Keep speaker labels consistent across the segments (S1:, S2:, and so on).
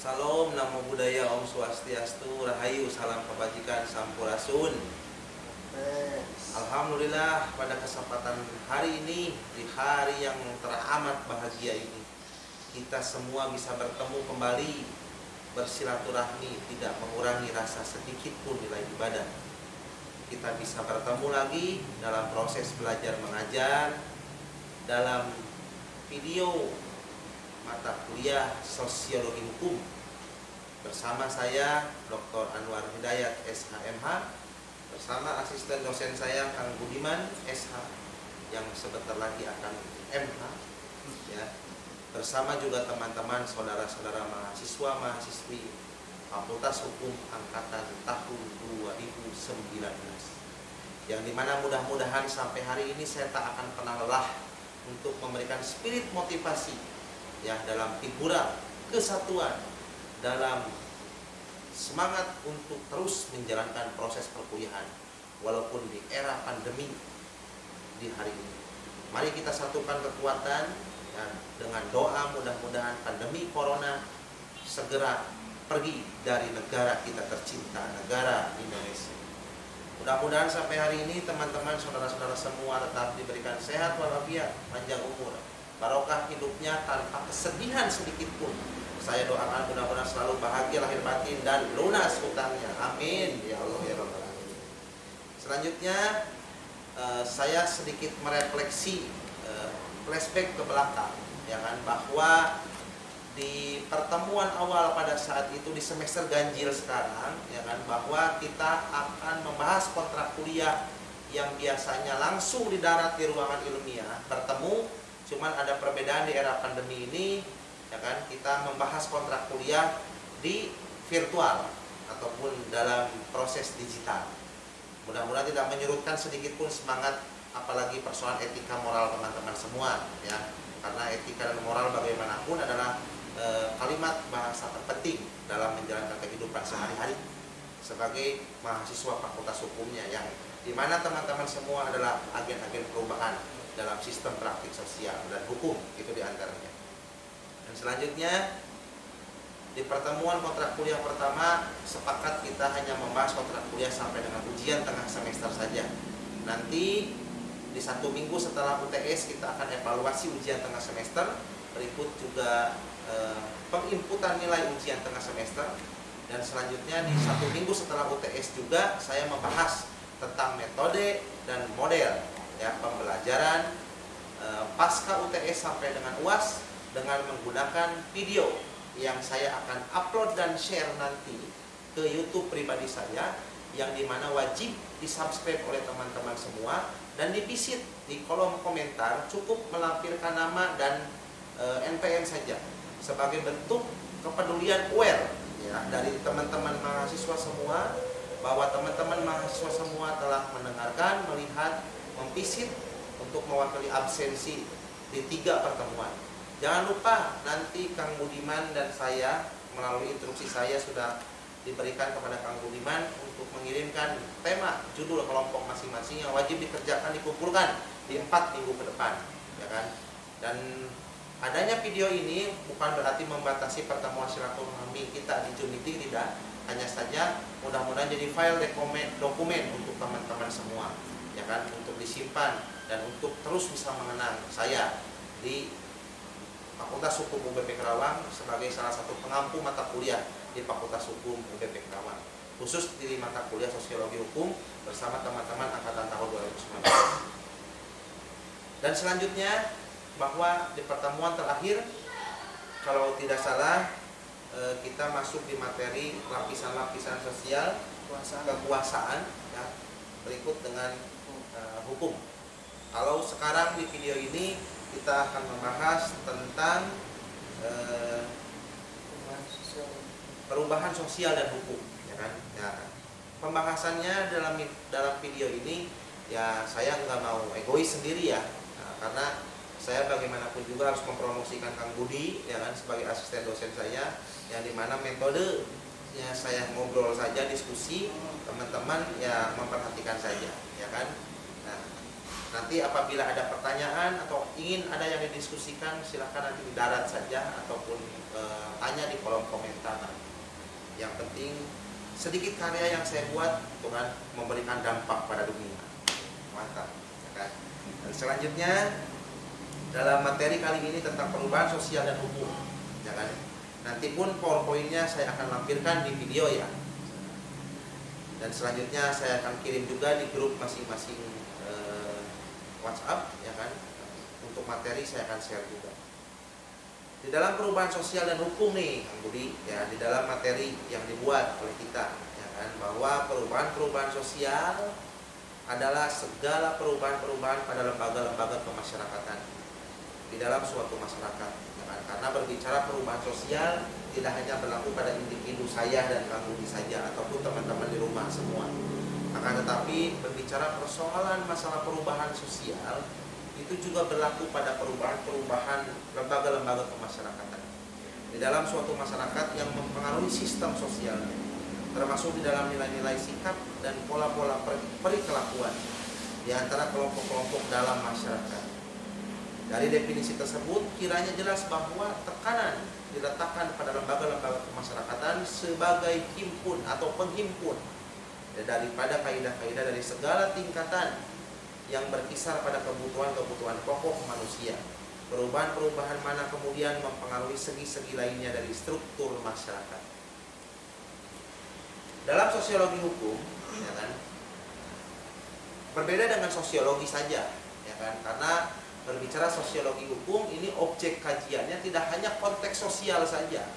S1: Salam, namo buddhaya, Om Swastiastu, Rahayu, salam kebajikan, sampurasun. Alhamdulillah, pada kesempatan hari ini, di hari yang teramat bahagia ini, kita semua bisa bertemu kembali, bersilaturahmi, tidak mengurangi rasa sedikit pun nilai ibadah. Kita bisa bertemu lagi dalam proses belajar mengajar, dalam video mata kuliah Sosiologi Hukum bersama saya Dr. Anwar Hidayat SHMH, bersama asisten dosen saya Kang Budiman SH yang sebentar lagi akan MH, ya, bersama juga teman-teman saudara-saudara mahasiswa mahasiswi Fakultas Hukum angkatan tahun 2019, yang dimana mudah-mudahan sampai hari ini saya tak akan pernah lelah untuk memberikan spirit motivasi, ya, dalam hiburan, kesatuan, dalam semangat untuk terus menjalankan proses perkuliahan walaupun di era pandemi di hari ini. Mari kita satukan kekuatan, ya, dengan doa mudah-mudahan pandemi corona segera pergi dari negara kita tercinta, negara Indonesia. Mudah-mudahan sampai hari ini teman-teman, saudara-saudara semua tetap diberikan sehat walafiat, panjang umur, barokah hidupnya tanpa kesedihan sedikit pun. Saya doakan mudah-mudahan selalu bahagia lahir batin dan lunas hutangnya. Amin ya Allah ya Rabbal alamin. Selanjutnya saya sedikit merefleksi, flashback ke belakang, ya kan, bahwa di pertemuan awal pada saat itu di semester ganjil sekarang, ya kan, bahwa kita akan membahas kontrak kuliah yang biasanya langsung di darat di ruangan ilmiah bertemu. Cuman ada perbedaan di era pandemi ini, ya kan, kita membahas kontrak kuliah di virtual ataupun dalam proses digital. Mudah-mudahan tidak menyurutkan sedikit pun semangat, apalagi persoalan etika moral teman-teman semua, ya, karena etika dan moral bagaimanapun adalah kalimat bahasa terpenting dalam menjalankan kehidupan sehari-hari sebagai mahasiswa Fakultas Hukumnya, yang dimana teman-teman semua adalah agen-agen perubahan dalam sistem praktik sosial dan hukum, itu diantaranya. Dan selanjutnya di pertemuan kontrak kuliah pertama sepakat kita hanya membahas kontrak kuliah sampai dengan ujian tengah semester saja. Nanti di 1 minggu setelah UTS kita akan evaluasi ujian tengah semester, berikut juga penginputan nilai ujian tengah semester, dan selanjutnya di 1 minggu setelah UTS juga saya membahas tentang metode dan model, ya, pembelajaran pasca UTS sampai dengan UAS dengan menggunakan video yang saya akan upload dan share nanti ke YouTube pribadi saya, yang dimana wajib disubscribe oleh teman-teman semua dan divisit di kolom komentar, cukup melampirkan nama dan NPM saja sebagai bentuk kepedulian aware, ya, dari teman-teman mahasiswa semua, bahwa teman-teman mahasiswa semua telah mendengarkan, melihat, memvisit untuk mewakili absensi di 3 pertemuan. Jangan lupa nanti Kang Budiman dan saya melalui instruksi saya sudah diberikan kepada Kang Budiman untuk mengirimkan tema judul kelompok masing-masing yang wajib dikerjakan, dikumpulkan di 4 minggu ke depan, ya kan. Dan adanya video ini bukan berarti membatasi pertemuan silaturahmi kita di Zoom meeting, tidak. Hanya saja mudah-mudahan jadi file dokumen untuk teman-teman semua, ya kan, untuk disimpan dan untuk terus bisa mengenang saya di Fakultas Hukum UBP Kerawang sebagai salah satu pengampu mata kuliah di Fakultas Hukum UBP Kerawang, khusus di mata kuliah Sosiologi Hukum bersama teman-teman angkatan tahun 2019. Dan selanjutnya, bahwa di pertemuan terakhir kalau tidak salah kita masuk di materi lapisan-lapisan sosial kekuasaan, ya, berikut dengan hukum. Kalau sekarang di video ini kita akan membahas tentang perubahan sosial dan hukum, ya kan. Ya, pembahasannya dalam video ini, ya, saya nggak mau egois sendiri, ya, nah, karena saya bagaimanapun juga harus mempromosikan Kang Budi, ya kan, sebagai asisten dosen saya, yang dimana metode ya saya ngobrol saja, diskusi, teman-teman ya memperhatikan saja, ya kan. Nah, Nanti apabila ada pertanyaan atau ingin ada yang didiskusikan, silakan nanti di darat saja ataupun tanya di kolom komentar. Yang penting sedikit karya yang saya buat Tuhan memberikan dampak pada dunia. Mantap, ya kan? Dan selanjutnya dalam materi kali ini tentang perubahan sosial dan hukum, ya kan? Nanti pun PowerPoint-nya saya akan lampirkan di video ya. Dan selanjutnya saya akan kirim juga di grup masing-masing WhatsApp, ya kan? Untuk materi saya akan share juga. Di dalam perubahan sosial dan hukum nih, Kang Budi, ya, di dalam materi yang dibuat oleh kita, ya kan, bahwa perubahan-perubahan sosial adalah segala perubahan-perubahan pada lembaga-lembaga kemasyarakatan di dalam suatu masyarakat, ya kan? Karena berbicara perubahan sosial tidak hanya berlaku pada individu saya dan Kang Budi saja ataupun teman-teman di rumah semua. Akan tetapi berbicara persoalan masalah perubahan sosial itu juga berlaku pada perubahan-perubahan lembaga-lembaga kemasyarakatan di dalam suatu masyarakat yang mempengaruhi sistem sosialnya, termasuk di dalam nilai-nilai sikap dan pola-pola perilakuan di antara kelompok-kelompok dalam masyarakat. Dari definisi tersebut kiranya jelas bahwa tekanan diletakkan pada lembaga-lembaga kemasyarakatan sebagai himpun atau penghimpun daripada kaidah-kaidah dari segala tingkatan yang berkisar pada kebutuhan-kebutuhan pokok manusia. Perubahan-perubahan mana kemudian mempengaruhi segi-segi lainnya dari struktur masyarakat. Dalam sosiologi hukum, ya kan, berbeda dengan sosiologi saja, ya kan, karena berbicara sosiologi hukum ini objek kajiannya tidak hanya konteks sosial saja,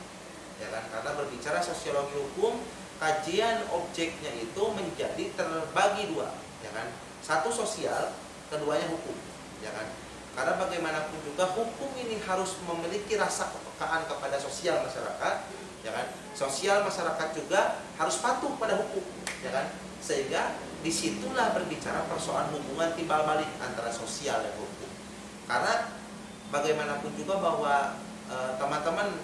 S1: ya kan, karena berbicara sosiologi hukum kajian objeknya itu menjadi terbagi dua, ya kan? Satu sosial, keduanya hukum, ya kan? Karena bagaimanapun juga hukum ini harus memiliki rasa kepekaan kepada sosial masyarakat, ya kan? Sosial masyarakat juga harus patuh pada hukum, ya kan? Sehingga disitulah berbicara persoalan hubungan timbal balik antara sosial dan hukum. Karena bagaimanapun juga bahwa teman-teman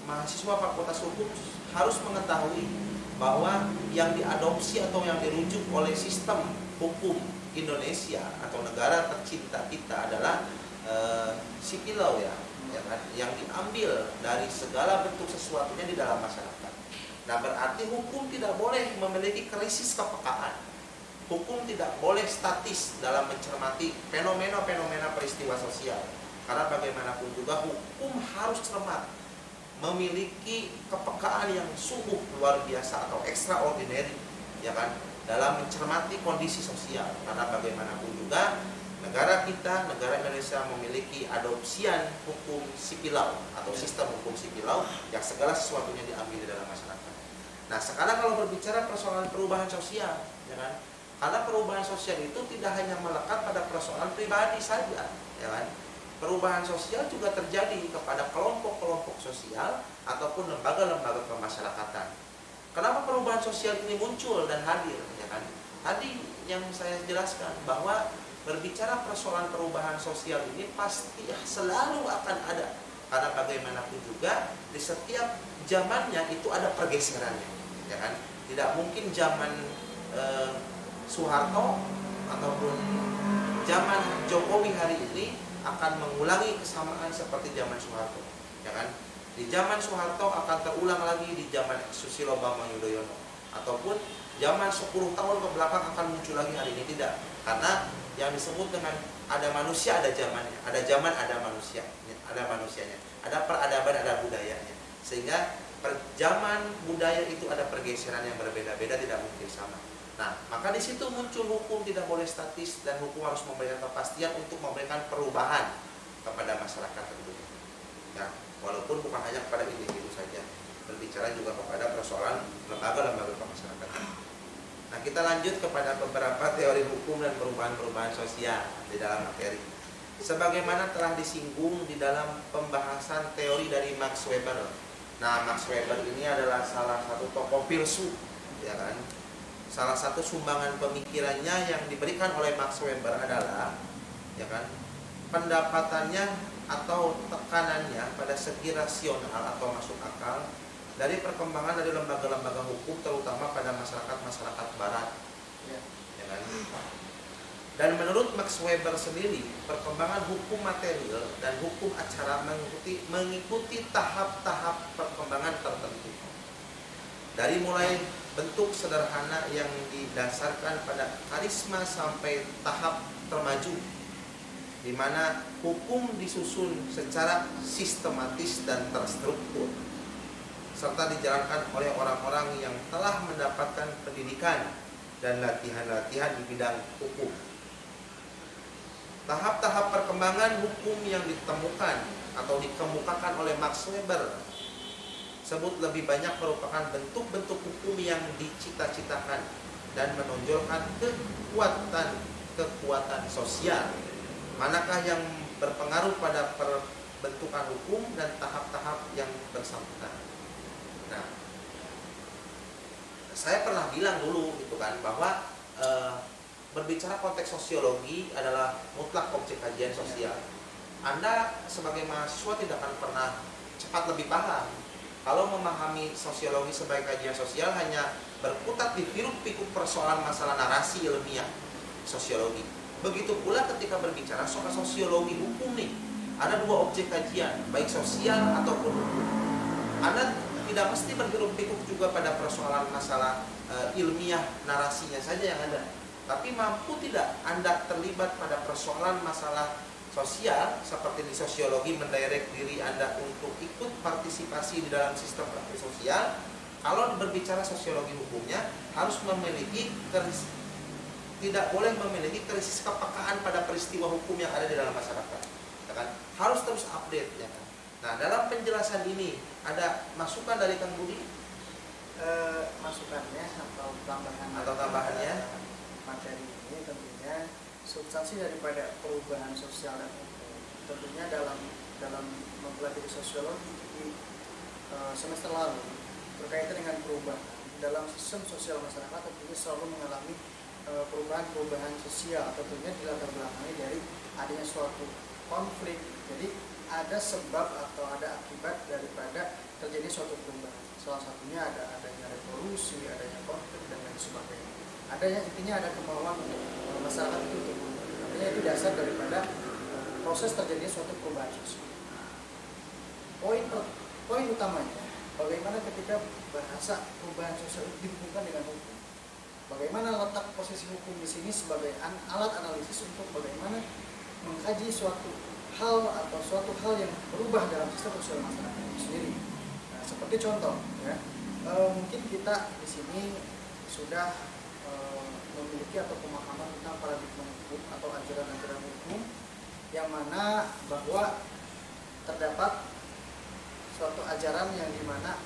S1: mahasiswa Fakultas Hukum harus mengetahui bahwa yang diadopsi atau yang dirujuk oleh sistem hukum Indonesia atau negara tercinta kita adalah civil law, ya kan? Yang diambil dari segala bentuk sesuatunya di dalam masyarakat. Nah, berarti hukum tidak boleh memiliki krisis kepekaan. Hukum tidak boleh statis dalam mencermati fenomena-fenomena peristiwa sosial. Karena bagaimanapun juga hukum harus cermat, memiliki kepekaan yang sungguh luar biasa atau extraordinary, ya kan, dalam mencermati kondisi sosial. Karena bagaimanapun juga negara kita, negara Indonesia memiliki adopsian hukum sipil law atau sistem hukum sipil law yang segala sesuatunya diambil di dalam masyarakat. Nah, sekarang kalau berbicara persoalan perubahan sosial, ya kan, karena perubahan sosial itu tidak hanya melekat pada persoalan pribadi saja, ya kan. Perubahan sosial juga terjadi kepada kelompok-kelompok sosial ataupun lembaga-lembaga kemasyarakatan. Kenapa perubahan sosial ini muncul dan hadir, ya kan? Tadi yang saya jelaskan bahwa berbicara persoalan perubahan sosial ini pasti selalu akan ada. Karena bagaimanapun juga di setiap zamannya itu ada pergeserannya, ya kan? Tidak mungkin zaman Soeharto ataupun zaman Jokowi hari ini akan mengulangi kesamaan seperti zaman Soeharto, ya kan? Di zaman Soeharto akan terulang lagi di zaman Susilo Bambang Yudhoyono, ataupun zaman 10 tahun ke belakang akan muncul lagi hari ini. Tidak, karena yang disebut dengan ada manusia ada zamannya, ada zaman ada manusia, ada manusianya, ada peradaban ada budayanya, sehingga zaman budaya itu ada pergeseran yang berbeda-beda, tidak mungkin sama. Nah, maka di situ muncul hukum tidak boleh statis dan hukum harus memberikan kepastian untuk memberikan perubahan kepada masyarakat tentunya. Ya, walaupun bukan hanya kepada individu saja, berbicara juga kepada persoalan lembaga-lembaga kemasyarakatan. Nah, kita lanjut kepada beberapa teori hukum dan perubahan-perubahan sosial di dalam materi. Sebagaimana telah disinggung di dalam pembahasan teori dari Max Weber. Nah, Max Weber ini adalah salah satu tokoh filsuf, ya kan? Salah satu sumbangan pemikirannya yang diberikan oleh Max Weber adalah, ya kan, pendapatannya atau tekanannya pada segi rasional atau masuk akal dari perkembangan dari lembaga-lembaga hukum terutama pada masyarakat-masyarakat barat, ya kan. Dan menurut Max Weber sendiri, perkembangan hukum material dan hukum acara mengikuti tahap-tahap perkembangan tertentu. Dari mulai bentuk sederhana yang didasarkan pada karisma sampai tahap termaju, di mana hukum disusun secara sistematis dan terstruktur, serta dijalankan oleh orang-orang yang telah mendapatkan pendidikan dan latihan-latihan di bidang hukum. Tahap-tahap perkembangan hukum yang ditemukan atau dikemukakan oleh Max Weber sebut lebih banyak merupakan bentuk-bentuk hukum yang dicita-citakan dan menonjolkan kekuatan sosial. Manakah yang berpengaruh pada perbentukan hukum dan tahap-tahap yang bersangkutan. Nah, saya pernah bilang dulu gitu kan bahwa berbicara konteks sosiologi adalah mutlak objek kajian sosial. Anda sebagai mahasiswa tidak akan pernah cepat lebih paham kalau memahami sosiologi sebagai kajian sosial hanya berkutat di hiruk-pikuk persoalan masalah narasi ilmiah sosiologi. Begitu pula ketika berbicara soal sosiologi hukum nih, ada dua objek kajian, baik sosial ataupun hukum. Anda tidak mesti berhiruk-pikuk juga pada persoalan masalah ilmiah narasinya saja yang ada, tapi mampu tidak Anda terlibat pada persoalan masalah sosial seperti di sosiologi mendirect diri Anda untuk ikut partisipasi di dalam sistem praktik sosial. Kalau berbicara sosiologi hukumnya harus memiliki tidak boleh memiliki krisis kepekaan pada peristiwa hukum yang ada di dalam masyarakat, ya kan? Harus terus update, ya kan? Nah, dalam penjelasan ini ada masukan dari Kang Budi?
S2: Masukannya atau
S1: tambahannya
S2: materi ini tentunya substansi daripada perubahan sosial dan hukum. Tentunya dalam mempelajari sosiologi di semester lalu berkaitan dengan perubahan dalam sistem sosial masyarakat, tentunya selalu mengalami perubahan sosial, tentunya dilatar belakangi dari adanya suatu konflik. Jadi ada sebab atau ada akibat daripada terjadi suatu perubahan. Salah satunya adanya revolusi, adanya konflik dan lain sebagainya. Intinya ada kemauan untuk masyarakat itu untuk berubah. Artinya itu dasar daripada proses terjadinya suatu perubahan sosial. Poin utamanya bagaimana ketika bahasa perubahan sosial itu dihubungkan dengan hukum. Bagaimana letak posisi hukum di sini sebagai alat analisis untuk bagaimana mengkaji suatu hal atau suatu hal yang berubah dalam sistem sosial masyarakat itu sendiri. Nah, seperti contoh, ya, mungkin kita di sini sudah memiliki atau pemahaman tentang paradigma hukum atau ajaran-ajaran hukum yang mana bahwa terdapat suatu ajaran yang dimana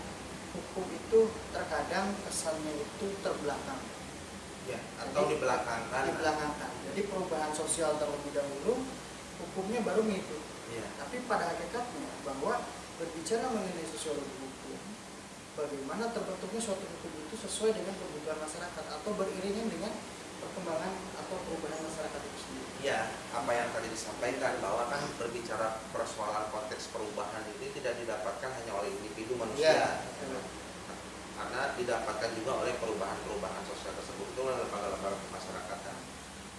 S2: hukum itu terkadang kesannya itu terbelakang.
S1: Ya, atau dibelakangkan.
S2: Jadi perubahan sosial terlebih dahulu, hukumnya baru mengikut.
S1: Ya.
S2: Tapi pada hakikatnya bahwa berbicara mengenai sosiologi hukum, bagaimana terbentuknya suatu hukum itu sesuai dengan kebutuhan masyarakat atau beriringan dengan perkembangan atau perubahan masyarakat itu sendiri.
S1: Ya, apa yang tadi disampaikan bahwa kan berbicara persoalan konteks perubahan ini tidak didapatkan hanya oleh individu manusia. Ya. Karena didapatkan juga oleh perubahan-perubahan sosial tersebut itu oleh lembaga-lembaga kemasyarakatan.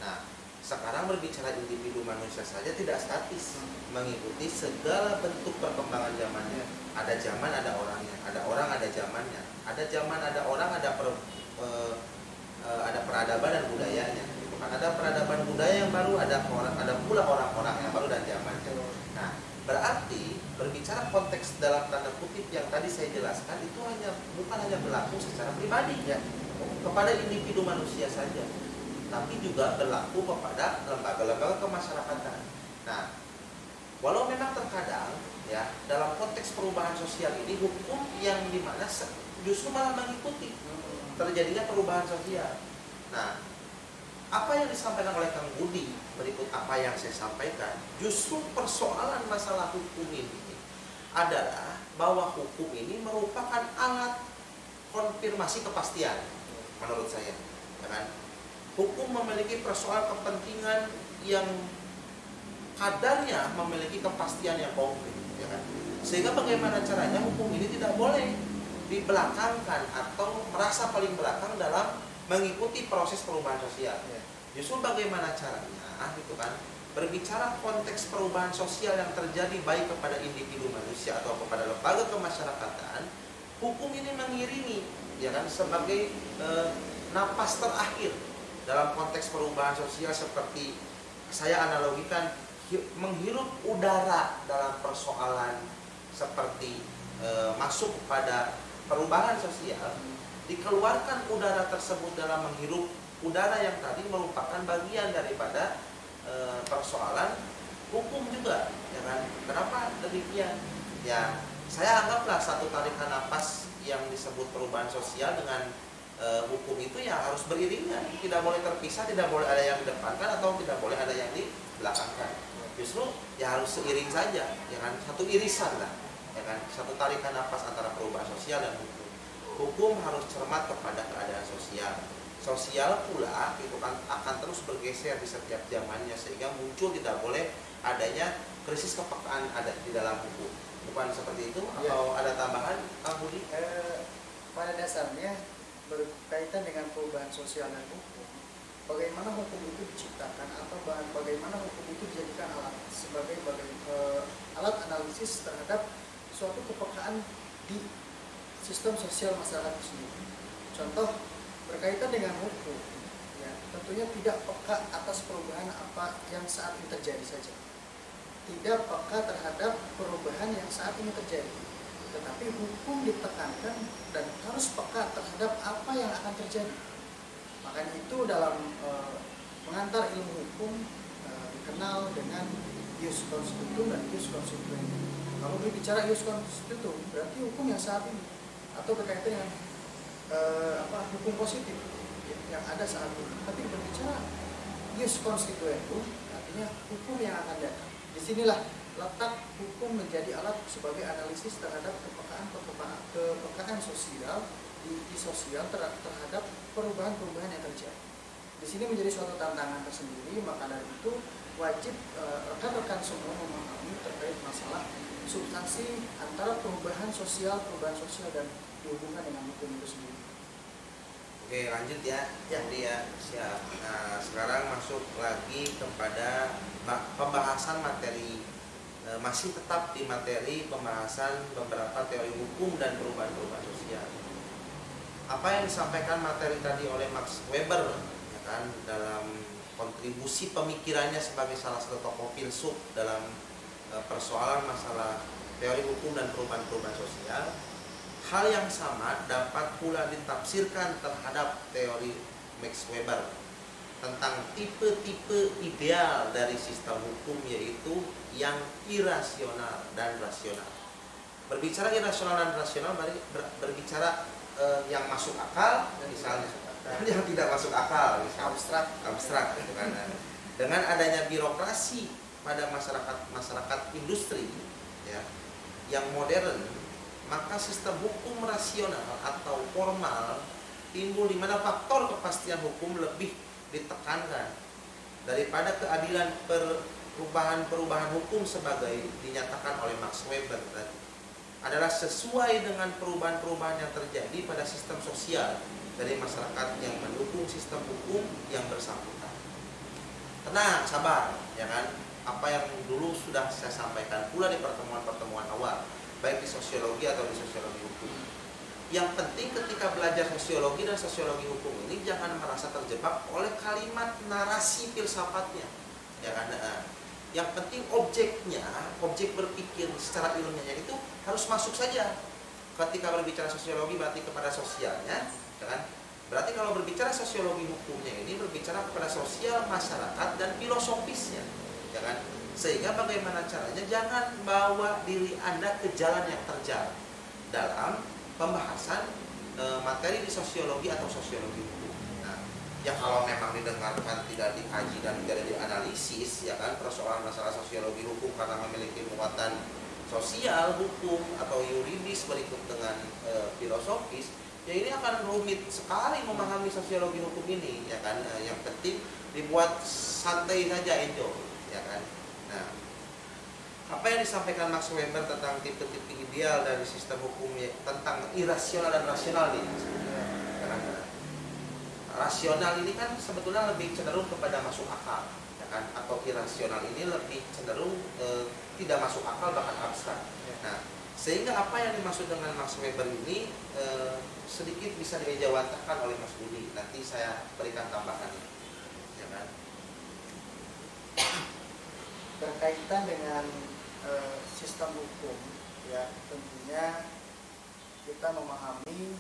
S1: Nah, sekarang berbicara individu manusia saja tidak statis, mengikuti segala bentuk perkembangan zamannya. Ada zaman, ada orangnya, ada orang, ada zamannya. Ada zaman, ada orang, ada peradaban dan budayanya. Ada peradaban budaya yang baru, ada pula orang-orang yang baru dan zamannya. Nah, berarti berbicara konteks dalam tanda kutip yang tadi saya jelaskan itu bukan hanya berlaku secara pribadi ya kepada individu manusia saja, tapi juga berlaku kepada lembaga-lembaga kemasyarakatan. Nah, walau memang terkadang ya dalam konteks perubahan sosial ini hukum yang dimana justru malah mengikuti terjadinya perubahan sosial. Nah, apa yang disampaikan oleh Kang Budi berikut apa yang saya sampaikan, justru persoalan masalah hukum ini adalah bahwa hukum ini merupakan alat konfirmasi kepastian menurut saya, ya kan? Hukum memiliki persoalan kepentingan yang kadarnya memiliki kepastian yang konkret, ya kan? Sehingga bagaimana caranya hukum ini tidak boleh dibelakangkan atau merasa paling belakang dalam mengikuti proses perubahan sosial. Justru bagaimana caranya gitu kan, berbicara konteks perubahan sosial yang terjadi baik kepada individu manusia atau kepada lembaga kemasyarakatan, hukum ini mengiringi ya kan sebagai napas terakhir dalam konteks perubahan sosial, seperti saya analogikan menghirup udara dalam persoalan seperti masuk pada perubahan sosial, dikeluarkan udara tersebut dalam menghirup udara yang tadi merupakan bagian daripada persoalan hukum juga, ya kan? Kenapa demikian? Ya, saya anggaplah satu tarikan napas yang disebut perubahan sosial dengan hukum itu ya harus beriringan, tidak boleh terpisah, tidak boleh ada yang didepankan atau tidak boleh ada yang dibelakangkan. Justru ya harus seiring saja, ya kan? Satu irisan lah, ya kan? Satu tarikan napas antara perubahan sosial dan hukum. Hukum harus cermat kepada keadaan sosial. Sosial pula itu kan akan terus bergeser di setiap zamannya, sehingga muncul tidak boleh adanya krisis kepekaan ada di dalam hukum. Bukan seperti itu atau ada tambahan, Kang Budi?
S2: Pada dasarnya berkaitan dengan perubahan sosial dan hukum, bagaimana hukum itu diciptakan atau bagaimana hukum itu dijadikan alat sebagai alat analisis terhadap suatu kepekaan di sistem sosial masyarakat itu sendiri. Contoh berkaitan dengan hukum, ya, tentunya tidak peka atas perubahan apa yang saat ini terjadi saja, tidak peka terhadap perubahan yang saat ini terjadi, tetapi hukum ditekankan dan harus peka terhadap apa yang akan terjadi. Makanya itu dalam mengantar ilmu hukum dikenal dengan ius constitutum dan ius constituendum. Kalau berbicara ius constitutum berarti hukum yang saat ini atau berkaitan dengan hukum positif yang ada saat ini. Tapi berbicara ius constituendum artinya hukum yang akan datang. Disinilah letak hukum menjadi alat sebagai analisis terhadap kepekaan sosial di sosial terhadap perubahan-perubahan yang terjadi. Di sini menjadi suatu tantangan tersendiri, maka dari itu wajib rekan-rekan semua memahami terkait masalah substansi antara perubahan sosial dan dihubungkan dengan hukum itu sendiri.
S1: Oke, lanjut ya. Jadi ya, siap. Nah, sekarang masuk lagi kepada pembahasan materi, masih tetap di materi pembahasan beberapa teori hukum dan perubahan-perubahan sosial. Apa yang disampaikan materi tadi oleh Max Weber, ya kan, dalam kontribusi pemikirannya sebagai salah satu tokoh filsuf dalam persoalan masalah teori hukum dan perubahan-perubahan sosial, hal yang sama dapat pula ditafsirkan terhadap teori Max Weber tentang tipe-tipe ideal dari sistem hukum, yaitu yang irasional dan rasional. Berbicara irasional dan rasional berbicara yang masuk akal, misalnya, yang tidak masuk akal, misalnya abstrak gitu kan. Dengan adanya birokrasi pada masyarakat industri, ya, yang modern, maka sistem hukum rasional atau formal timbul di mana faktor kepastian hukum lebih ditekankan daripada keadilan perubahan hukum sebagai dinyatakan oleh Max Weber tadi adalah sesuai dengan perubahan-perubahan yang terjadi pada sistem sosial dari masyarakat yang mendukung sistem hukum yang bersangkutan. Tenang, sabar, ya kan? Apa yang dulu sudah saya sampaikan pula di pertemuan-pertemuan awal, baik di sosiologi atau di sosiologi hukum. Yang penting ketika belajar sosiologi dan sosiologi hukum ini jangan merasa terjebak oleh kalimat narasi filsafatnya, ya kan? Yang penting objeknya, objek berpikir secara ilmiahnya itu harus masuk saja. Ketika berbicara sosiologi berarti kepada sosialnya, ya kan? Berarti kalau berbicara sosiologi hukumnya ini berbicara kepada sosial masyarakat dan filosofisnya, ya kan? Sehingga bagaimana caranya jangan bawa diri Anda ke jalan yang terjal dalam pembahasan materi di sosiologi atau sosiologi hukum. Nah, ya kalau memang didengarkan tidak dikaji dan tidak dianalisis, ya kan, persoalan masalah sosiologi hukum karena memiliki muatan sosial, hukum atau yuridis berikut dengan filosofis, ya ini akan rumit sekali memahami sosiologi hukum ini, ya kan. Yang penting dibuat santai saja, enjoy, ya kan. Nah, apa yang disampaikan Max Weber tentang tipe-tipe ideal dari sistem hukum tentang irasional dan rasional nih, rasional ini kan sebetulnya lebih cenderung kepada masuk akal, ya kan? Atau irasional ini lebih cenderung tidak masuk akal, bahkan abstrak. Nah, sehingga apa yang dimaksud dengan Max Weber ini sedikit bisa diejawantahkan oleh Mas Budi. Nanti saya berikan tambahan, ya kan?
S2: Berkaitan dengan sistem hukum, ya tentunya kita memahami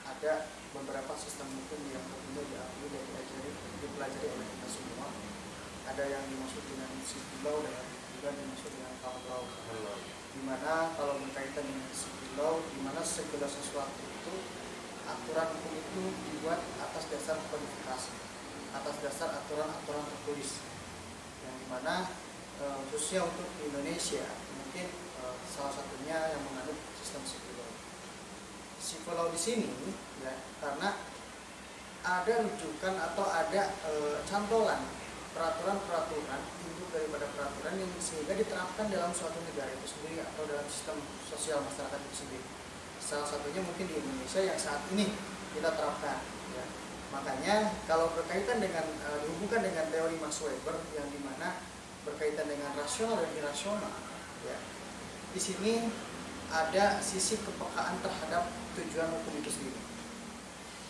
S2: ada beberapa sistem hukum yang tentunya diakui dan dipelajari oleh kita semua. Ada yang dimaksud dengan civil law dan juga dimaksud dengan common law. Di mana kalau berkaitan dengan civil law, di mana segala sesuatu itu aturan hukum itu dibuat atas dasar kodifikasi, atas dasar aturan-aturan tertulis, yang dimana khususnya untuk di Indonesia mungkin salah satunya yang menganut sistem civil law. Civil law di sini ya karena ada rujukan atau ada cantolan peraturan-peraturan induk daripada peraturan yang sehingga diterapkan dalam suatu negara itu sendiri atau dalam sistem sosial masyarakat itu sendiri. Salah satunya mungkin di Indonesia yang saat ini kita terapkan. Ya. Makanya kalau berkaitan dengan dihubungkan dengan teori Max Weber yang dimana berkaitan dengan rasional dan irasional, ya di sini ada sisi kepekaan terhadap tujuan hukum itu sendiri.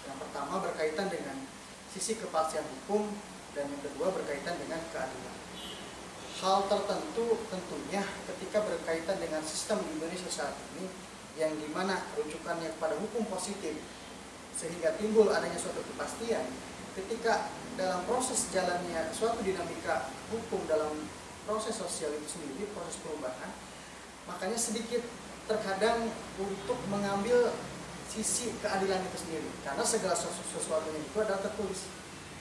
S2: Yang pertama berkaitan dengan sisi kepastian hukum, dan yang kedua berkaitan dengan keadilan. Hal tertentu tentunya ketika berkaitan dengan sistem di Indonesia saat ini yang dimana rujukannya kepada hukum positif sehingga timbul adanya suatu kepastian ketika dalam proses jalannya suatu dinamika hukum dalam proses sosial itu sendiri, proses perubahan, makanya sedikit terkadang untuk mengambil sisi keadilan itu sendiri karena segala sesuatunya itu adalah tertulis.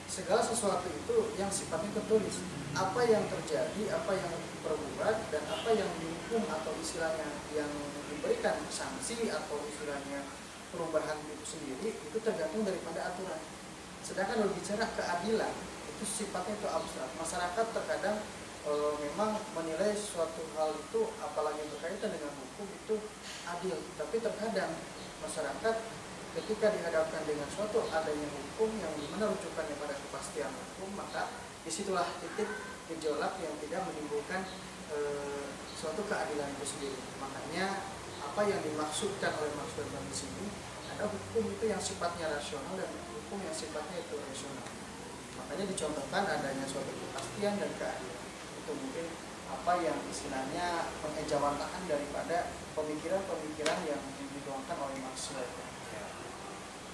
S2: Segala sesuatu itu yang sifatnya tertulis. Apa yang terjadi, apa yang diperbuat, dan apa yang dihukum atau istilahnya yang diberikan sanksi atau istilahnya perubahan itu sendiri itu tergantung daripada aturan. Sedangkan berbicara keadilan itu sifatnya itu abstrak. Masyarakat terkadang memang menilai suatu hal itu apalagi berkaitan dengan hukum itu adil, tapi terkadang masyarakat ketika dihadapkan dengan suatu adanya hukum yang dimana rujukannya pada kepastian hukum, maka disitulah titik gejolak yang tidak menimbulkan suatu keadilan itu sendiri. Makanya apa yang dimaksudkan oleh Max Weber di sini ada hukum itu yang sifatnya rasional dan hukum yang sifatnya itu rasional. Makanya dicontohkan adanya suatu kepastian dan keadilan. Itu mungkin apa yang istilahnya pengejawantahan daripada pemikiran-pemikiran yang dituangkan oleh Max Weber.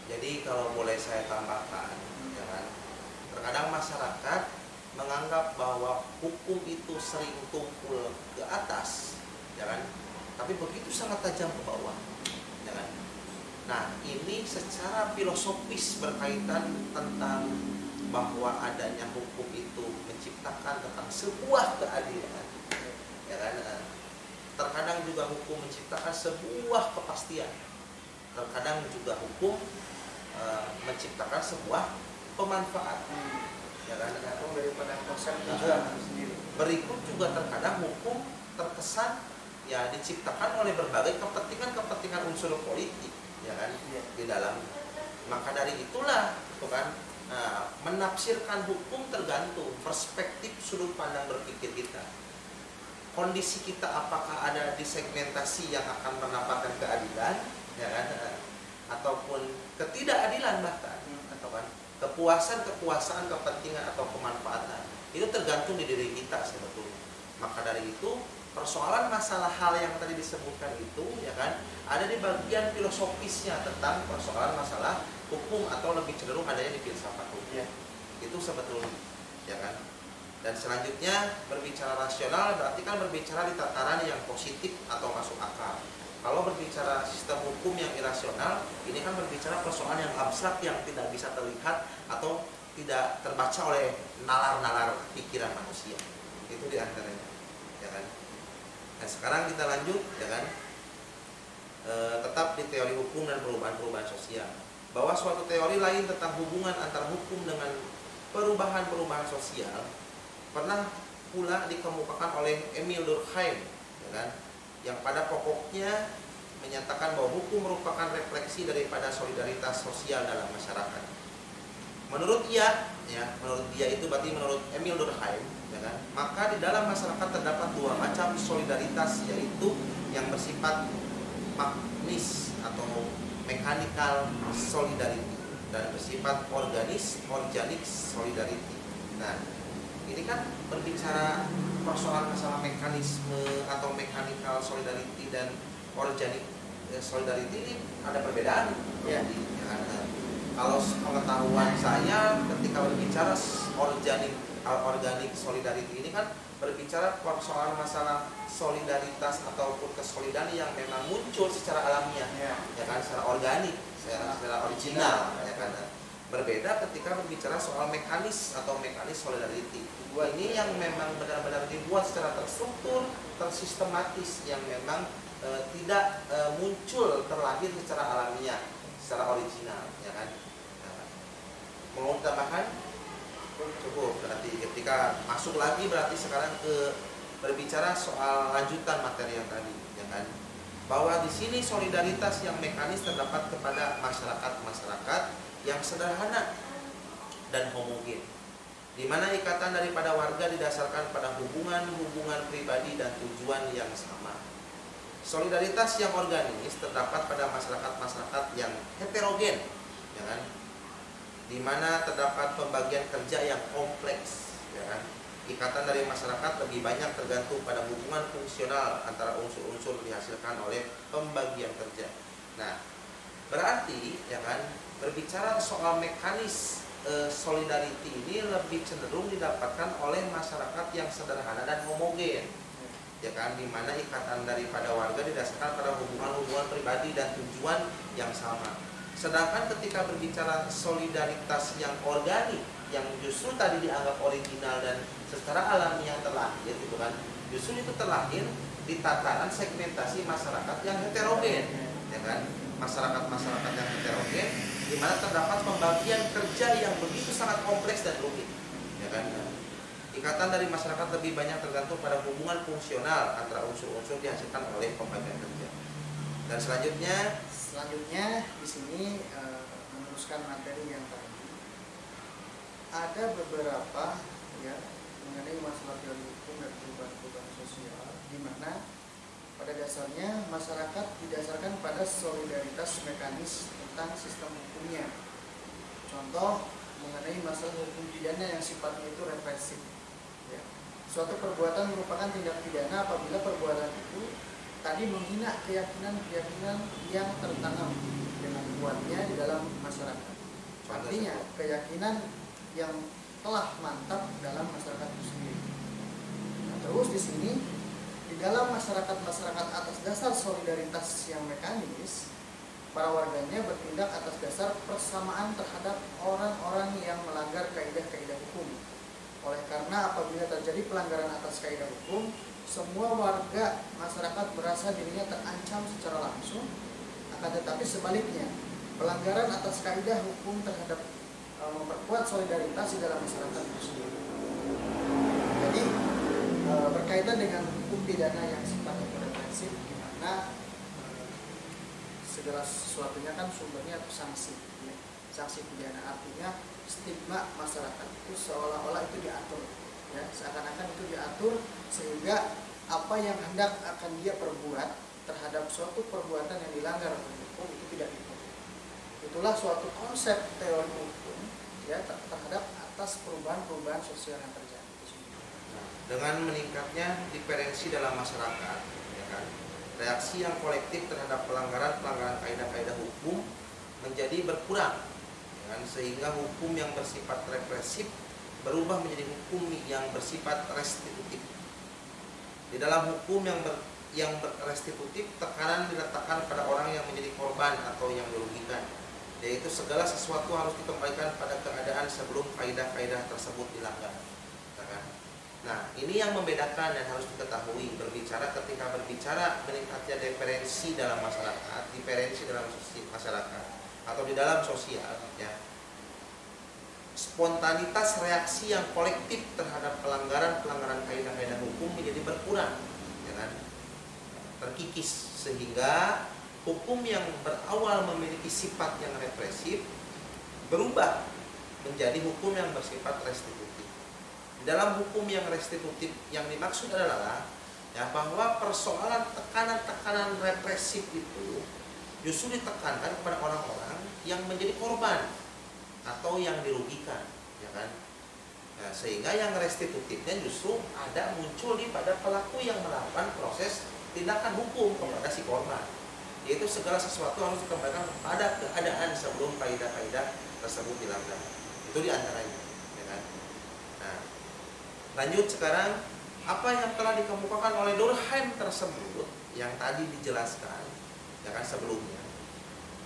S1: Jadi kalau boleh saya tambahkan, ya kan, terkadang masyarakat menganggap bahwa hukum itu sering tumpul ke atas, ya kan, tapi begitu sangat tajam ke bawah, ya kan. Nah, ini secara filosofis berkaitan tentang bahwa adanya hukum itu menciptakan tentang sebuah keadilan, ya kan. Terkadang juga hukum menciptakan sebuah kepastian, terkadang juga hukum menciptakan sebuah pemanfaatan, ya kan?
S2: Daripada konsep tujuan sendiri.
S1: Berikut juga terkadang hukum terkesan ya diciptakan oleh berbagai kepentingan unsur politik, ya kan? Di dalam. Maka dari itulah, itu kan, menafsirkan hukum tergantung perspektif sudut pandang berpikir kita. Kondisi kita apakah ada di segmentasi yang akan mendapatkan keadilan, ya kan? Ataupun ketidakadilan bahkan, atau kan kepuasan kepentingan atau kemanfaatan, itu tergantung di diri kita sebetulnya. Maka dari itu persoalan masalah hal yang tadi disebutkan itu, ya kan, ada di bagian filosofisnya tentang persoalan masalah hukum atau lebih cenderung adanya di filsafat hukum. Itu sebetulnya, ya kan. Dan selanjutnya berbicara rasional berarti kan berbicara di tataran yang positif atau masuk akal. Kalau berbicara sistem hukum yang irasional, ini kan berbicara persoalan yang abstrak yang tidak bisa terlihat atau tidak terbaca oleh nalar-nalar pikiran manusia. Itu diantaranya, ya kan. Nah, sekarang kita lanjut, ya kan. Tetap di teori hukum dan perubahan-perubahan sosial. Bahwa suatu teori lain tentang hubungan antara hukum dengan perubahan-perubahan sosial pernah pula dikemukakan oleh Emil Durkheim, ya kan, yang pada pokoknya menyatakan bahwa hukum merupakan refleksi daripada solidaritas sosial dalam masyarakat. Menurut dia, ya, menurut dia itu berarti menurut Emil Durkheim, ya kan? Maka di dalam masyarakat terdapat dua macam solidaritas, yaitu yang bersifat magnis atau mechanical solidarity dan bersifat organic solidarity. Nah, ini kan berbicara persoalan masalah mekanisme atau mechanical solidarity dan organic solidarity, ini ada perbedaan ya. Kalau pengetahuan saya ketika berbicara organic solidarity ini kan berbicara persoalan masalah solidaritas ataupun kesolidan yang memang muncul secara alamiah, ya kan, secara organik, secara original, ya kan. Berbeda ketika berbicara soal mekanis solidarity. Ini yang memang benar-benar dibuat secara terstruktur, tersistematis, yang memang tidak muncul terlahir secara alamiah, secara original, ya kan. Mau tambahkan? Cukup. Berarti ketika masuk lagi berarti sekarang ke berbicara soal lanjutan materi yang tadi, ya kan. Bahwa di sini solidaritas yang mekanis terdapat kepada masyarakat yang sederhana dan homogen, di mana ikatan daripada warga didasarkan pada hubungan pribadi dan tujuan yang sama. Solidaritas yang organis terdapat pada masyarakat yang heterogen, ya kan, di mana terdapat pembagian kerja yang kompleks, ya kan. Ikatan dari masyarakat lebih banyak tergantung pada hubungan fungsional antara unsur-unsur dihasilkan oleh pembagian kerja. Nah, berarti, ya kan, berbicara soal mekanis solidarity ini lebih cenderung didapatkan oleh masyarakat yang sederhana dan homogen, ya kan, di mana ikatan daripada warga didasarkan pada hubungan pribadi dan tujuan yang sama. Sedangkan ketika berbicara solidaritas yang organik, yang justru tadi dianggap original dan secara alamiah terlahir, gitu kan, justru itu terlahir di tataran segmentasi masyarakat yang heterogen, ya kan, masyarakat yang heterogen, di mana terdapat pembagian kerja yang begitu sangat kompleks dan rumit, ya kan. Ikatan dari masyarakat lebih banyak tergantung pada hubungan fungsional antara unsur-unsur dihasilkan oleh pembagian kerja. Dan selanjutnya
S2: di sini meneruskan materi yang tadi, ada beberapa ya mengenai masalah teori hukum dan perubahan sosial, di mana pada dasarnya masyarakat didasarkan pada solidaritas mekanis tentang sistem hukumnya. Contoh mengenai masalah hukum pidana yang sifatnya itu represif. Ya. Suatu perbuatan merupakan tindak pidana apabila perbuatan itu tadi menghina keyakinan yang tertanam dengan kuatnya di dalam masyarakat. Artinya keyakinan yang telah mantap dalam masyarakat itu sendiri. Nah, terus di sini di dalam masyarakat atas dasar solidaritas yang mekanis, para warganya bertindak atas dasar persamaan terhadap orang-orang yang melanggar kaidah-kaidah hukum. Oleh karena apabila terjadi pelanggaran atas kaidah hukum, semua warga masyarakat merasa dirinya terancam secara langsung. Akan tetapi sebaliknya, pelanggaran atas kaidah hukum terhadap memperkuat solidaritas di dalam masyarakat itu sendiri. Jadi berkaitan dengan hukum pidana yang sifatnya represif, di mana segala sesuatunya kan sumbernya sanksi, ya. Sanksi pidana, artinya stigma masyarakat itu seolah-olah itu diatur, ya, seakan-akan itu diatur sehingga apa yang hendak akan dia perbuat terhadap suatu perbuatan yang dilanggar oleh hukum itu tidak dihukum. Itulah suatu konsep teori hukum, ya, terhadap atas perubahan sosial yang terjadi.
S1: Dengan meningkatnya diferensi dalam masyarakat, ya kan, reaksi yang kolektif terhadap pelanggaran kaidah-kaidah hukum menjadi berkurang, ya kan, sehingga hukum yang bersifat represif berubah menjadi hukum yang bersifat restitutif. Di dalam hukum yang restitutif, tekanan diletakkan pada orang yang menjadi korban atau yang dirugikan, yaitu segala sesuatu harus dikembalikan pada keadaan sebelum kaidah-kaidah tersebut dilanggar. Nah, ini yang membedakan dan harus diketahui ketika berbicara meningkatnya diferensi dalam masyarakat, atau di dalam sosial, ya. Spontanitas reaksi yang kolektif terhadap pelanggaran kaidah-kaidah hukum menjadi berkurang, ya kan? Terkikis, sehingga hukum yang berawal memiliki sifat yang represif berubah menjadi hukum yang bersifat restitutif. Di dalam hukum yang restitutif yang dimaksud adalah ya bahwa persoalan tekanan-tekanan represif itu justru ditekankan kepada orang-orang yang menjadi korban atau yang dirugikan, ya kan? Nah, sehingga yang restitutifnya justru ada muncul di pada pelaku yang melakukan proses tindakan hukum kepada si korban, yaitu segala sesuatu harus dikembalikan pada keadaan sebelum kaidah-kaidah tersebut dilanggar. Itu diantaranya, ya kan? Nah, lanjut sekarang apa yang telah dikemukakan oleh Durkheim tersebut yang tadi dijelaskan, ya kan, sebelumnya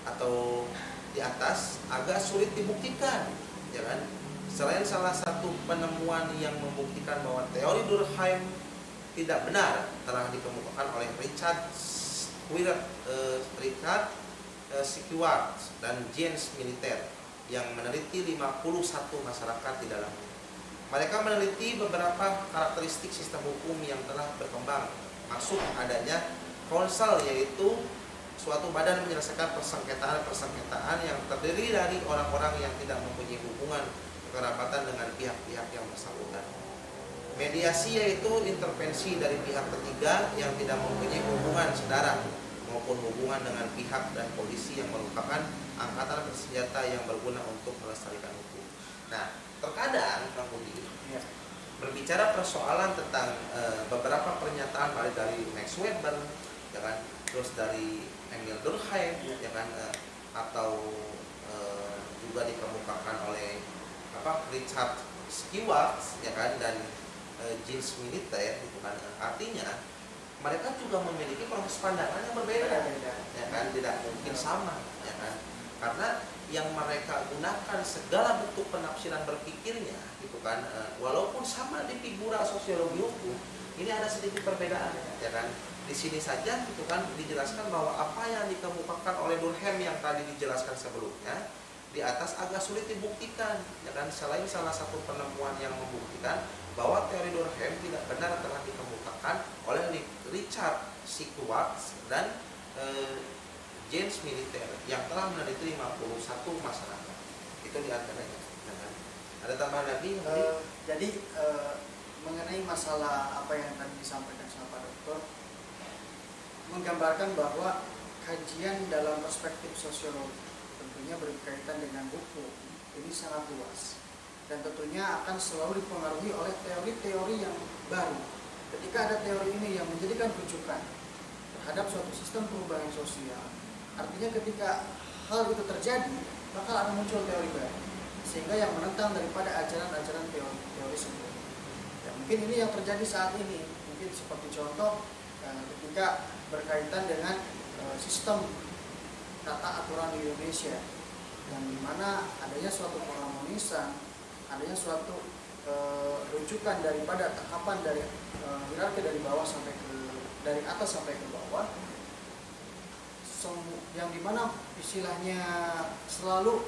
S1: atau di atas agak sulit dibuktikan, ya kan? Selain salah satu penemuan yang membuktikan bahwa teori Durkheim tidak benar telah dikemukakan oleh Richard Schwartz dan James Militer yang meneliti 51 masyarakat di dalamnya. Mereka meneliti beberapa karakteristik sistem hukum yang telah berkembang, maksud adanya konsel, yaitu suatu badan menyelesaikan persengketaan yang terdiri dari orang-orang yang tidak mempunyai hubungan kerabatan dengan pihak-pihak yang bersangkutan. Mediasi yaitu intervensi dari pihak ketiga yang tidak mempunyai hubungan saudara maupun hubungan dengan pihak dan polisi yang merupakan angkatan bersenjata yang berguna untuk melestarikan hukum. Nah, terkadang Kang Budi berbicara persoalan tentang beberapa pernyataan dari Max Weber, ya kan, terus dari Emil Durkheim, ya kan, atau juga dikemukakan oleh Richard Schwartz, ya kan, dan James Militer, itu kan, artinya mereka juga memiliki proses pandangan yang berbeda, ya kan, tidak mungkin sama, ya kan, karena yang mereka gunakan segala bentuk penafsiran berpikirnya, gitu kan, walaupun sama di figura sosiologi hukum, ini ada sedikit perbedaan, ya kan. Di sini saja, gitu kan, dijelaskan bahwa apa yang dikemukakan oleh Durkheim yang tadi dijelaskan sebelumnya di atas agak sulit dibuktikan, ya kan. Selain salah satu penemuan yang membuktikan bahwa teori Durkheim tidak benar telah dikemukakan oleh Richard Schwartz dan James Militer yang telah meneliti 51 masyarakat. Itu diantaranya, ya kan. Ada tambahan lagi?
S2: Jadi mengenai masalah apa yang tadi disampaikan sama Pak Dokter, menggambarkan bahwa kajian dalam perspektif sosiologi tentunya berkaitan dengan hukum ini sangat luas dan tentunya akan selalu dipengaruhi oleh teori-teori yang baru. Ketika ada teori ini yang menjadikan rujukan terhadap suatu sistem perubahan sosial, artinya ketika hal itu terjadi bakal ada muncul teori baru sehingga yang menentang daripada ajaran-ajaran teori sebelumnya. Ya, mungkin ini yang terjadi saat ini, mungkin seperti contoh ketika berkaitan dengan sistem tata aturan di Indonesia, yang dimana adanya suatu pengharmonisan, adanya suatu rujukan daripada takapan dari hierarki dari bawah sampai dari atas sampai ke bawah, yang dimana istilahnya selalu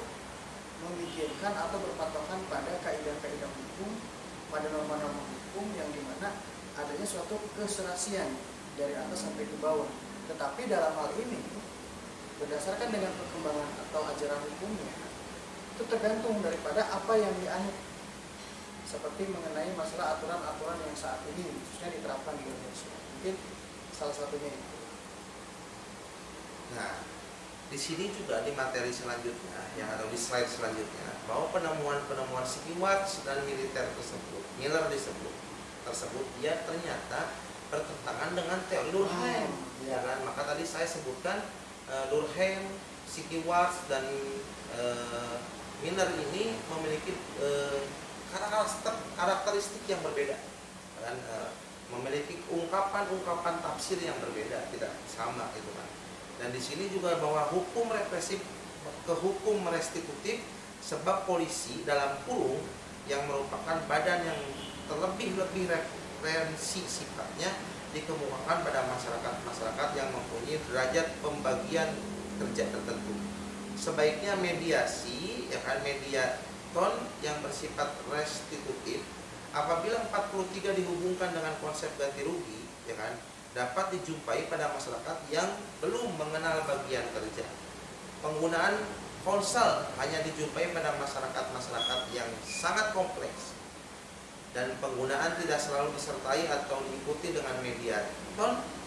S2: memikirkan atau berpatokan pada kaidah-kaidah hukum, pada norma-norma hukum, yang dimana adanya suatu keserasian dari atas sampai ke bawah. Tetapi dalam hal ini berdasarkan dengan perkembangan atau ajaran hukumnya itu tergantung daripada apa yang dianut, seperti mengenai masalah aturan-aturan yang saat ini khususnya diterapkan di Indonesia. Mungkin salah satunya itu.
S1: Nah, di sini juga di materi selanjutnya yang ada di slide selanjutnya bahwa penemuan-penemuan Schwartz dan Militer tersebut, Miller tersebut dia ternyata bertentangan dengan teori Durkheim, ya kan? Maka tadi saya sebutkan Durkheim, Schwartz dan Miller ini memiliki karakteristik yang berbeda, kan? Memiliki ungkapan-ungkapan tafsir yang berbeda, tidak sama, itu kan. Dan di sini juga bahwa hukum represif ke hukum restitutif, sebab polisi dalam kurung yang merupakan badan yang terlebih-lebih referensi sifatnya dikemukakan pada masyarakat yang mempunyai derajat pembagian kerja tertentu. Sebaiknya mediasi, ya kan, mediaton yang bersifat restitutif apabila 43 dihubungkan dengan konsep ganti rugi, ya kan, dapat dijumpai pada masyarakat yang belum mengenal bagian kerja. Penggunaan Konsel hanya dijumpai pada masyarakat-masyarakat yang sangat kompleks dan penggunaan tidak selalu disertai atau diikuti dengan media.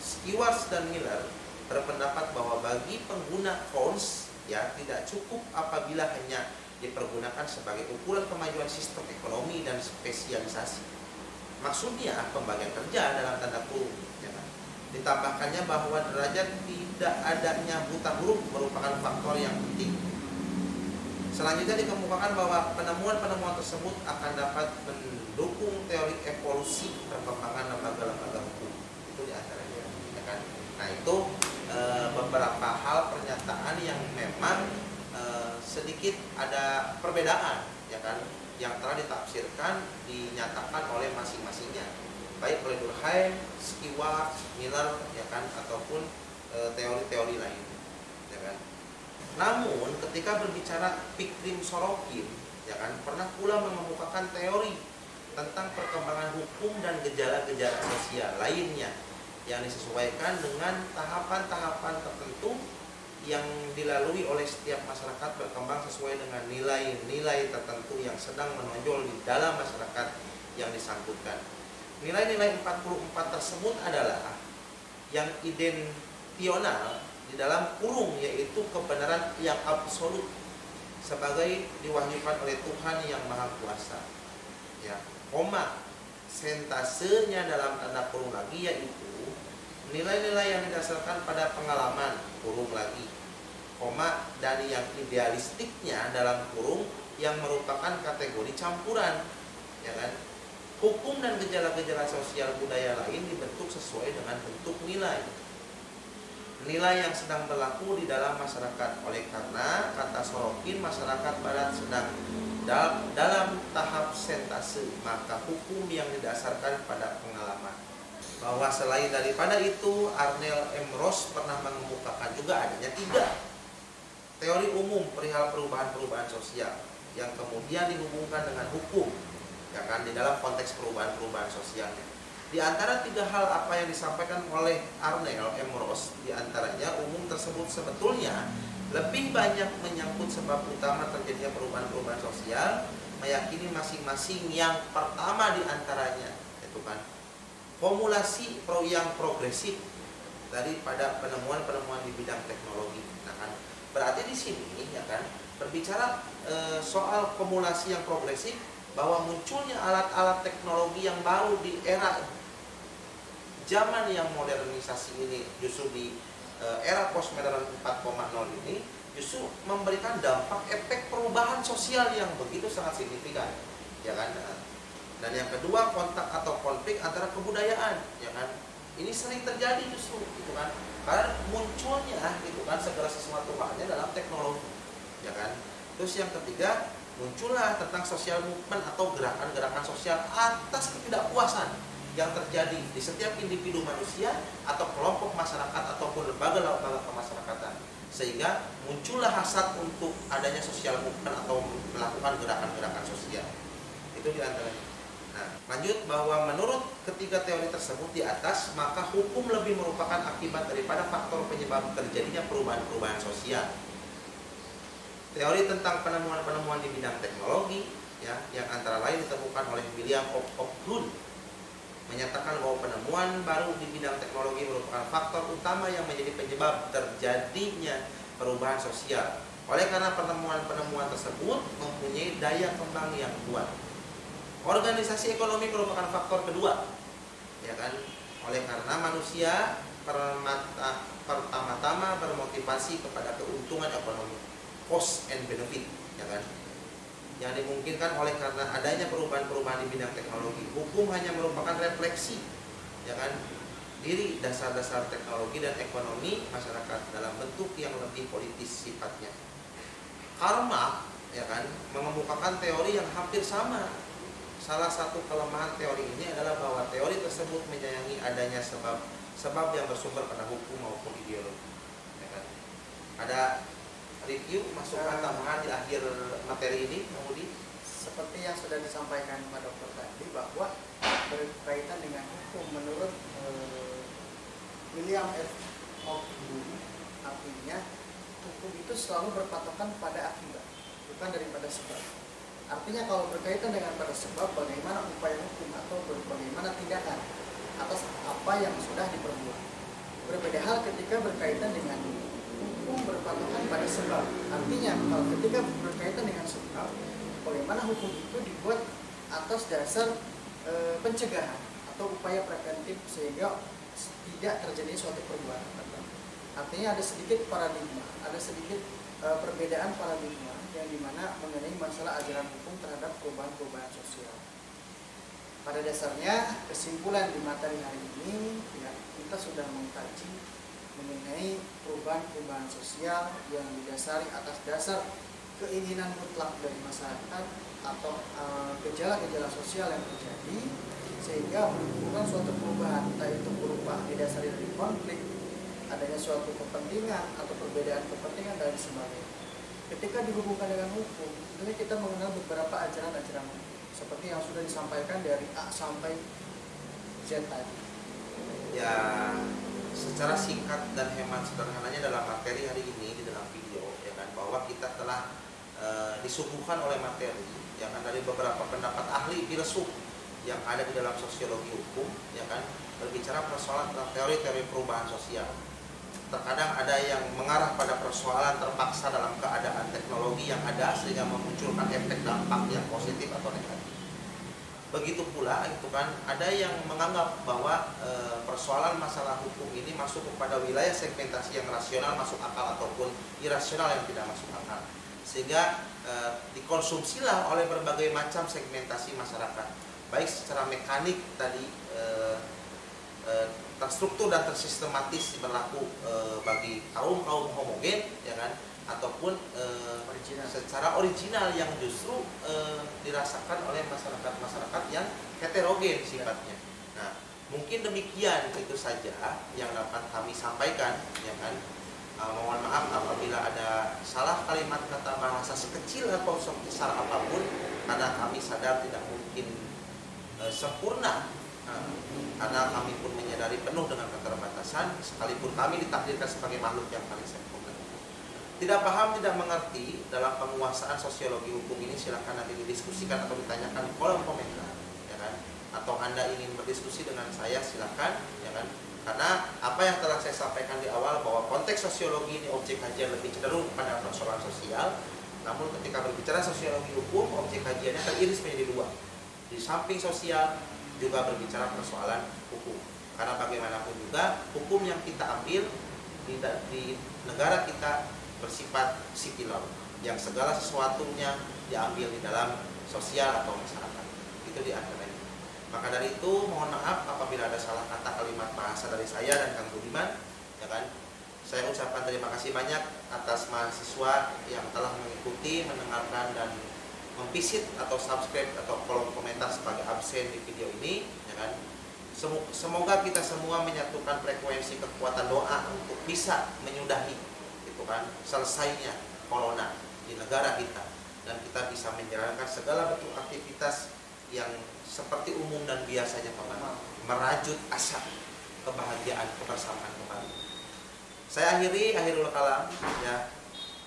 S1: Stewart dan Miller berpendapat bahwa bagi pengguna kons ya tidak cukup apabila hanya dipergunakan sebagai ukuran kemajuan sistem ekonomi dan spesialisasi. Maksudnya pembagian kerja dalam tanda kurung. Ya kan? Ditambahkannya bahwa derajat tidak adanya buta huruf merupakan faktor yang penting. Selanjutnya dikemukakan bahwa penemuan-penemuan tersebut akan dapat mendukung teori evolusi perkembangan lembaga-lembaga hukum. Itu diantaranya, ya kan? Nah itu beberapa hal pernyataan yang memang sedikit ada perbedaan, ya kan? Yang telah ditafsirkan, dinyatakan oleh masing-masingnya, baik oleh Durkheim, Stewart, Miller, ya kan, ataupun teori-teori lain, ya kan? Namun ketika berbicara Fikrim Sorokin, ya kan, pernah pula mengemukakan teori tentang perkembangan hukum dan gejala-gejala sosial lainnya yang disesuaikan dengan tahapan-tahapan tertentu yang dilalui oleh setiap masyarakat berkembang sesuai dengan nilai-nilai tertentu yang sedang menonjol di dalam masyarakat yang disangkutkan. Nilai-nilai 44 tersebut adalah yang identional di dalam kurung, yaitu kebenaran yang absolut sebagai diwahyukan oleh Tuhan yang Maha Kuasa. Ya, koma sentasenya dalam tanda kurung lagi yaitu nilai-nilai yang didasarkan pada pengalaman kurung lagi, koma dari yang idealistiknya dalam kurung yang merupakan kategori campuran, ya kan? Hukum dan gejala-gejala sosial budaya lain dibentuk sesuai dengan bentuk nilai yang sedang berlaku di dalam masyarakat. Oleh karena kata Sorokin, masyarakat barat sedang dalam tahap sentase, maka hukum yang didasarkan pada pengalaman. Bahwa selain daripada itu, Arnel M. Ross pernah mengemukakan juga adanya 3 teori umum perihal perubahan-perubahan sosial yang kemudian dihubungkan dengan hukum, ya kan, di dalam konteks perubahan-perubahan sosialnya. Di antara 3 hal apa yang disampaikan oleh Arnel M. Ross, di antaranya umum tersebut sebetulnya lebih banyak menyangkut sebab utama terjadinya perubahan-perubahan sosial, meyakini masing-masing yang pertama di antaranya, itu kan formulasi yang progresif daripada penemuan-penemuan di bidang teknologi. Nah kan, berarti di sini, ya kan, berbicara soal kumulasi yang progresif, bahwa munculnya alat-alat teknologi yang baru di era zaman yang modernisasi ini, justru di era postmodern 4.0 ini justru memberikan dampak efek perubahan sosial yang begitu sangat signifikan, ya kan? Dan yang kedua, kontak atau konflik antara kebudayaan, ya kan? Ini sering terjadi justru, gitu kan? Karena munculnya, gitu kan, segala sesuatu halnya dalam teknologi, ya kan? Terus yang ketiga, muncullah tentang social movement atau gerakan-gerakan sosial atas ketidakpuasan yang terjadi di setiap individu manusia atau kelompok masyarakat ataupun lembaga-lembaga kemasyarakatan, sehingga muncullah hasrat untuk adanya social movement atau melakukan gerakan-gerakan sosial. Itu diantaranya. Nah, lanjut bahwa menurut ketiga teori tersebut di atas, maka hukum lebih merupakan akibat daripada faktor penyebab terjadinya perubahan-perubahan sosial. Teori tentang penemuan-penemuan di bidang teknologi, ya, yang antara lain ditemukan oleh William Oakland, menyatakan bahwa penemuan baru di bidang teknologi merupakan faktor utama yang menjadi penyebab terjadinya perubahan sosial. Oleh karena penemuan-penemuan tersebut mempunyai daya kembang yang kuat. Organisasi ekonomi merupakan faktor kedua, ya kan? Oleh karena manusia pertama-tama bermotivasi kepada keuntungan ekonomi, cost and benefit, ya kan? Yang dimungkinkan oleh karena adanya perubahan-perubahan di bidang teknologi. Hukum hanya merupakan refleksi, ya kan, diri dasar-dasar teknologi dan ekonomi masyarakat dalam bentuk yang lebih politis sifatnya. Karl Marx, ya kan, mengemukakan teori yang hampir sama. Salah satu kelemahan teori ini adalah bahwa teori tersebut menyayangi adanya sebab yang bersumber pada hukum maupun ideologi, ya kan. Ada review masukan tambahan di akhir materi ini, kemudian
S2: seperti yang sudah disampaikan Pak Dokter tadi, bahwa berkaitan dengan hukum menurut William F. Oakland, artinya hukum itu selalu berpatokan pada akibat, bukan daripada sebab. Artinya kalau berkaitan dengan pada sebab, bagaimana upaya hukum atau bagaimana tindakan atas apa yang sudah diperbuat. Berbeda hal ketika berkaitan dengan hukum berpatokan pada sebab. Artinya kalau ketika berkaitan dengan sebab, bagaimana hukum itu dibuat atas dasar pencegahan atau upaya preventif sehingga tidak terjadi suatu perbuatan. Artinya ada sedikit paradigma, ada sedikit perbedaan paradigma yang dimana mengenai masalah ajaran hukum terhadap perubahan-perubahan sosial. Pada dasarnya kesimpulan di materi hari ini ya, kita sudah mengkaji mengenai perubahan-perubahan sosial yang didasari atas dasar keinginan mutlak dari masyarakat atau gejala-gejala sosial yang terjadi sehingga menimbulkan suatu perubahan, entah itu berupa didasari dari konflik, adanya suatu kepentingan atau perbedaan kepentingan dan sebagainya. Ketika dihubungkan dengan hukum, tentunya kita mengenal beberapa ajaran-ajaran hukum seperti yang sudah disampaikan dari A sampai Z tadi.
S1: Ya, secara singkat dan hemat sederhananya dalam materi hari ini di dalam video ya kan, bahwa kita telah disuguhkan oleh materi yang dari beberapa pendapat ahli filsuf yang ada di dalam sosiologi hukum ya kan, berbicara persoalan tentang teori-teori perubahan sosial. Terkadang ada yang mengarah pada persoalan terpaksa dalam keadaan teknologi yang ada sehingga memunculkan efek dampak yang positif atau negatif. Begitu pula itu kan ada yang menganggap bahwa persoalan masalah hukum ini masuk kepada wilayah segmentasi yang rasional masuk akal ataupun irasional yang tidak masuk akal. Sehingga dikonsumsilah oleh berbagai macam segmentasi masyarakat, baik secara mekanik tadi terstruktur dan tersistematis berlaku bagi kaum homogen ya kan, ataupun secara original yang justru dirasakan oleh masyarakat yang heterogen sifatnya. Nah, mungkin demikian itu saja yang dapat kami sampaikan ya kan. Mohon maaf apabila ada salah kalimat kata bahasa sekecil atau sebesar apapun, karena kami sadar tidak mungkin sempurna. Karena kami pun menyadari penuh dengan keterbatasan, sekalipun kami ditakdirkan sebagai makhluk yang paling sempurna. Tidak paham, tidak mengerti dalam penguasaan sosiologi hukum ini, silakan nanti didiskusikan atau ditanyakan di kolom komentar, ya kan? Atau Anda ingin berdiskusi dengan saya, silakan, ya kan? Karena apa yang telah saya sampaikan di awal bahwa konteks sosiologi ini objek kajian lebih cenderung pada persoalan sosial, namun ketika berbicara sosiologi hukum, objek kajiannya teriris menjadi dua. Di samping sosial juga berbicara persoalan hukum. Karena bagaimanapun juga hukum yang kita ambil di negara kita bersifat civil law, yang segala sesuatunya diambil di dalam sosial atau masyarakat. Itu di antaranya. Maka dari itu mohon maaf apabila ada salah kata kalimat bahasa dari saya dan Kang Budiman, ya kan. Saya ucapkan terima kasih banyak atas mahasiswa yang telah mengikuti, mendengarkan dan memvisit atau subscribe atau kolom komentar sebagai absen di video ini, ya kan. Semoga kita semua menyatukan frekuensi kekuatan doa untuk bisa menyudahi itu kan selesainya corona di negara kita, dan kita bisa menjalankan segala bentuk aktivitas yang seperti umum dan biasanya kembali, merajut asa kebahagiaan kebersamaan kembali. Saya akhirul kalam ya.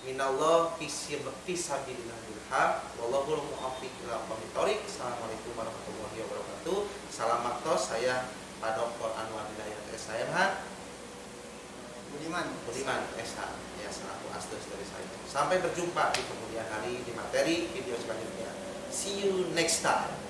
S1: Minallah fisabilillah bilhaq wallahul muwaffiq ila aqwamit thoriq. Assalamualaikum warahmatullahi wabarakatuh. Salam maktos, saya Pak Dr. Anwar Hidayat SHMH. Budiman SH ya, selaku asdos dari saya. Sampai berjumpa di kemudian hari di materi video selanjutnya. See you next time.